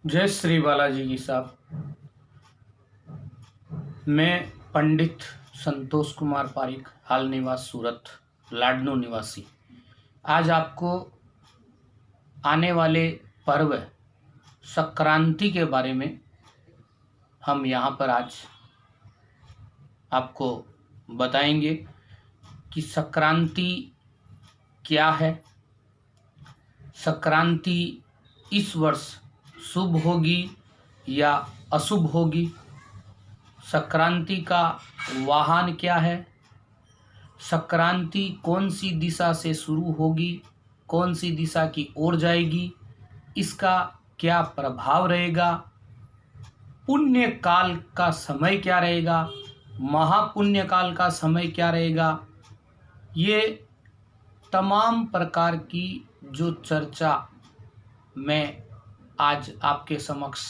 जय श्री बालाजी की साहब। मैं पंडित संतोष कुमार पारिक, हाल निवास सूरत, लाडनू निवासी। आज आपको आने वाले पर्व संक्रांति के बारे में हम यहाँ पर आज आपको बताएंगे कि संक्रांति क्या है, संक्रांति इस वर्ष शुभ होगी या अशुभ होगी, संक्रांति का वाहन क्या है, संक्रांति कौन सी दिशा से शुरू होगी, कौन सी दिशा की ओर जाएगी, इसका क्या प्रभाव रहेगा, पुण्य काल का समय क्या रहेगा, महापुण्य काल का समय क्या रहेगा, ये तमाम प्रकार की जो चर्चा मैं आज आपके समक्ष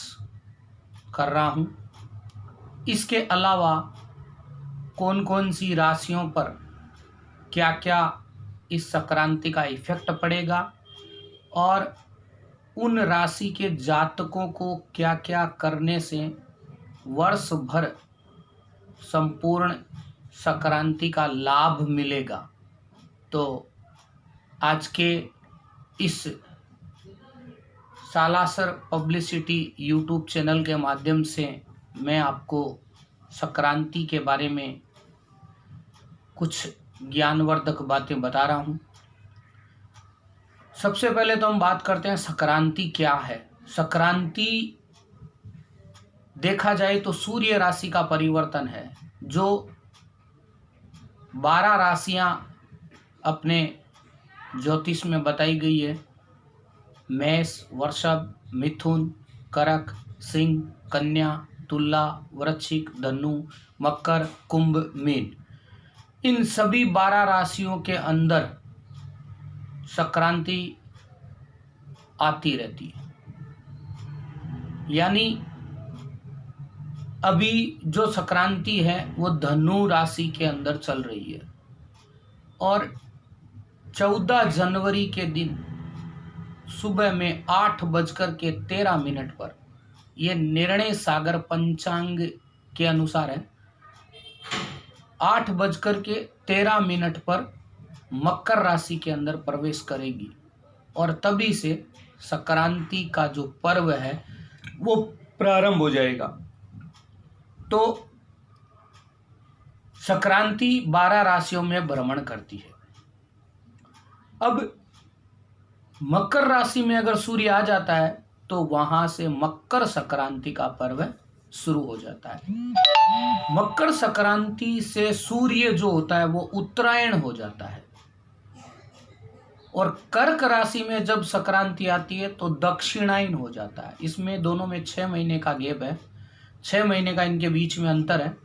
कर रहा हूँ। इसके अलावा कौन कौन सी राशियों पर क्या क्या इस संक्रांति का इफेक्ट पड़ेगा और उन राशि के जातकों को क्या क्या करने से वर्ष भर संपूर्ण संक्रांति का लाभ मिलेगा। तो आज के इस सालासर पब्लिसिटी यूट्यूब चैनल के माध्यम से मैं आपको संक्रांति के बारे में कुछ ज्ञानवर्धक बातें बता रहा हूँ। सबसे पहले तो हम बात करते हैं संक्रांति क्या है। संक्रांति देखा जाए तो सूर्य राशि का परिवर्तन है। जो 12 राशियां अपने ज्योतिष में बताई गई है, मेष, वृषभ, मिथुन, कर्क, सिंह, कन्या, तुला, वृश्चिक, धनु, मकर, कुंभ, मीन, इन सभी 12 राशियों के अंदर संक्रांति आती रहती है। यानी अभी जो संक्रांति है वो धनु राशि के अंदर चल रही है और 14 जनवरी के दिन सुबह में 8:13 पर यह निर्णय सागर पंचांग के अनुसार है, 8:13 पर मकर राशि के अंदर प्रवेश करेगी और तभी से संक्रांति का जो पर्व है वो प्रारंभ हो जाएगा। तो संक्रांति 12 राशियों में भ्रमण करती है। अब मकर राशि में अगर सूर्य आ जाता है तो वहां से मकर संक्रांति का पर्व शुरू हो जाता है। मकर संक्रांति से सूर्य जो होता है वो उत्तरायण हो जाता है और कर्क राशि में जब संक्रांति आती है तो दक्षिणायन हो जाता है। इसमें दोनों में 6 महीने का गैप है, 6 महीने का इनके बीच में अंतर है।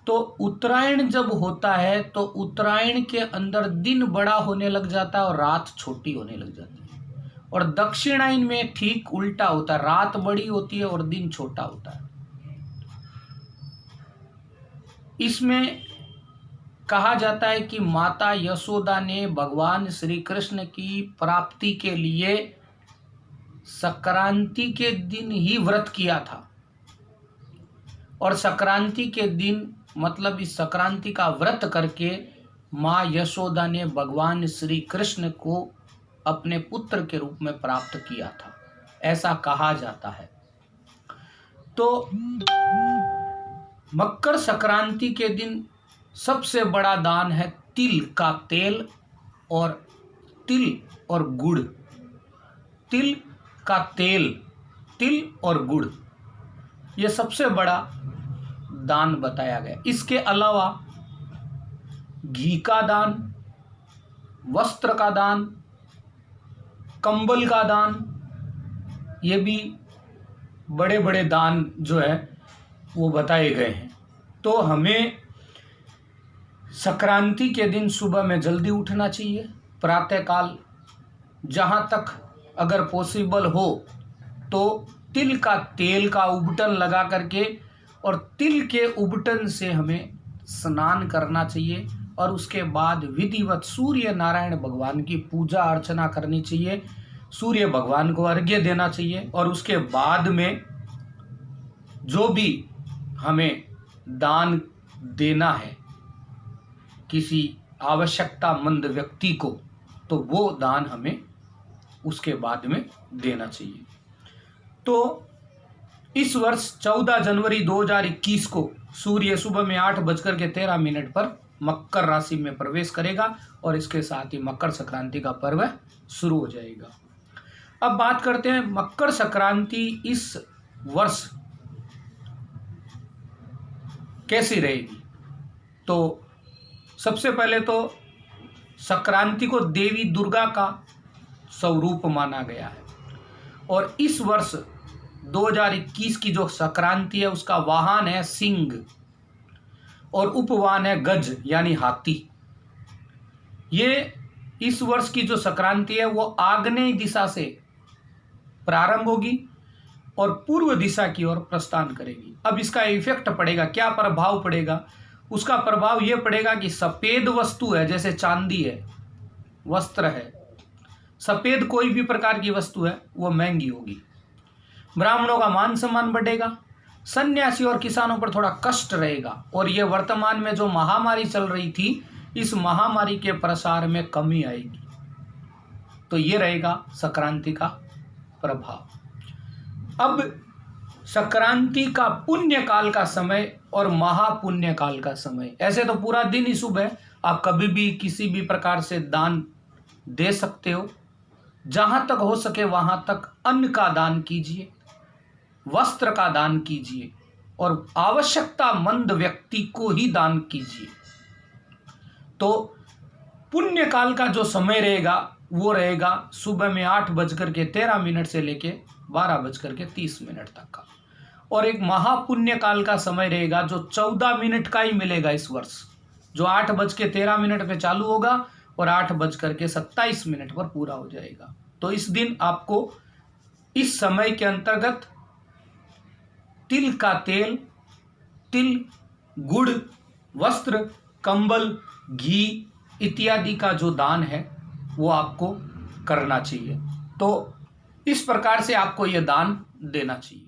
तो उत्तरायण जब होता है तो उत्तरायण के अंदर दिन बड़ा होने लग जाता है और रात छोटी होने लग जाती है और दक्षिणायन में ठीक उल्टा होता है, रात बड़ी होती है और दिन छोटा होता है। इसमें कहा जाता है कि माता यशोदा ने भगवान श्री कृष्ण की प्राप्ति के लिए संक्रांति के दिन ही व्रत किया था और संक्रांति के दिन मतलब इस संक्रांति का व्रत करके माँ यशोदा ने भगवान श्री कृष्ण को अपने पुत्र के रूप में प्राप्त किया था, ऐसा कहा जाता है। तो मकर संक्रांति के दिन सबसे बड़ा दान है तिल का तेल और तिल और गुड़। तिल का तेल, तिल और गुड़, ये सबसे बड़ा दान बताया गया। इसके अलावा घी का दान, वस्त्र का दान, कंबल का दान, ये भी बड़े बड़े दान जो है वो बताए गए हैं। तो हमें संक्रांति के दिन सुबह में जल्दी उठना चाहिए, प्रातःकाल जहाँ तक अगर पॉसिबल हो तो तिल का तेल का उबटन लगा करके और तिल के उबटन से हमें स्नान करना चाहिए और उसके बाद विधिवत सूर्य नारायण भगवान की पूजा अर्चना करनी चाहिए। सूर्य भगवान को अर्घ्य देना चाहिए। और उसके बाद में जो भी हमें दान देना है किसी आवश्यकतामंद व्यक्ति को, तो वो दान हमें उसके बाद में देना चाहिए। तो इस वर्ष 14 जनवरी 2021 को सूर्य सुबह में 8:13 पर मकर राशि में प्रवेश करेगा और इसके साथ ही मकर संक्रांति का पर्व शुरू हो जाएगा। अब बात करते हैं मकर संक्रांति इस वर्ष कैसी रहेगी। तो सबसे पहले तो संक्रांति को देवी दुर्गा का स्वरूप माना गया है और इस वर्ष 2021 की जो संक्रांति है उसका वाहन है सिंह और उपवाहन है गज यानी हाथी। ये इस वर्ष की जो संक्रांति है वो आग्नेय दिशा से प्रारंभ होगी और पूर्व दिशा की ओर प्रस्थान करेगी। अब इसका इफेक्ट पड़ेगा, क्या प्रभाव पड़ेगा? उसका प्रभाव ये पड़ेगा कि सफेद वस्तु है, जैसे चांदी है, वस्त्र है, सफेद कोई भी प्रकार की वस्तु है वो महंगी होगी। ब्राह्मणों का मान सम्मान बढ़ेगा, सन्यासी और किसानों पर थोड़ा कष्ट रहेगा और ये वर्तमान में जो महामारी चल रही थी इस महामारी के प्रसार में कमी आएगी। तो ये रहेगा संक्रांति का प्रभाव। अब संक्रांति का पुण्य काल का समय और महापुण्य काल का समय, ऐसे तो पूरा दिन ही शुभ है, आप कभी भी किसी भी प्रकार से दान दे सकते हो। जहां तक हो सके वहां तक अन्न का दान कीजिए, वस्त्र का दान कीजिए और आवश्यकतामंद व्यक्ति को ही दान कीजिए। तो पुण्य काल का जो समय रहेगा वो रहेगा सुबह में 8:13 से लेके 12:30 तक का। और एक महापुण्य काल का समय रहेगा जो 14 मिनट का ही मिलेगा इस वर्ष, जो 8:13 पे चालू होगा और 8:27 पर पूरा हो जाएगा। तो इस दिन आपको इस समय के अंतर्गत तिल का तेल, तिल, गुड़, वस्त्र, कंबल, घी इत्यादि का जो दान है वो आपको करना चाहिए। तो इस प्रकार से आपको यह दान देना चाहिए।